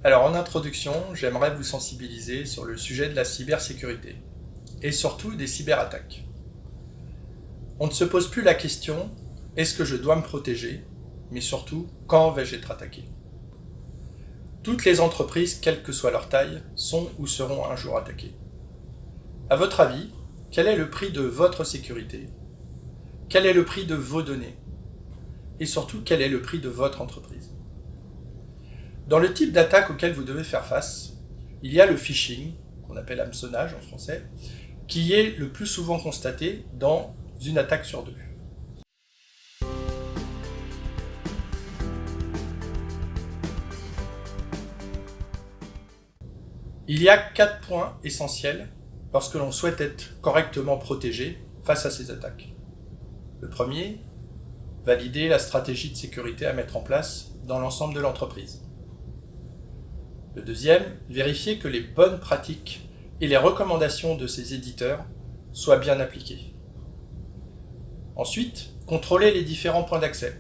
Alors en introduction, j'aimerais vous sensibiliser sur le sujet de la cybersécurité et surtout des cyberattaques. On ne se pose plus la question est-ce que je dois me protéger, mais surtout quand vais-je être attaqué. Toutes les entreprises, quelle que soit leur taille, sont ou seront un jour attaquées. À votre avis, quel est le prix de votre sécurité? Quel est le prix de vos données? Et surtout, quel est le prix de votre entreprise? Dans le type d'attaque auquel vous devez faire face, il y a le phishing, qu'on appelle hameçonnage en français, qui est le plus souvent constaté dans une attaque sur deux. Il y a 4 points essentiels lorsque l'on souhaite être correctement protégé face à ces attaques. Le premier, valider la stratégie de sécurité à mettre en place dans l'ensemble de l'entreprise. Le deuxième, vérifier que les bonnes pratiques et les recommandations de ces éditeurs soient bien appliquées. Ensuite, contrôler les différents points d'accès,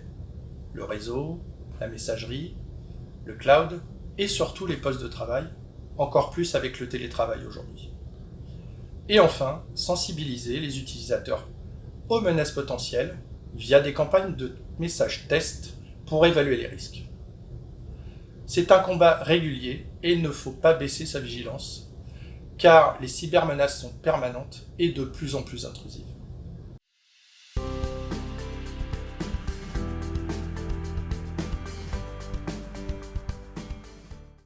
le réseau, la messagerie, le cloud et surtout les postes de travail, encore plus avec le télétravail aujourd'hui. Et enfin, sensibiliser les utilisateurs aux menaces potentielles via des campagnes de messages tests pour évaluer les risques. C'est un combat régulier et il ne faut pas baisser sa vigilance, car les cybermenaces sont permanentes et de plus en plus intrusives.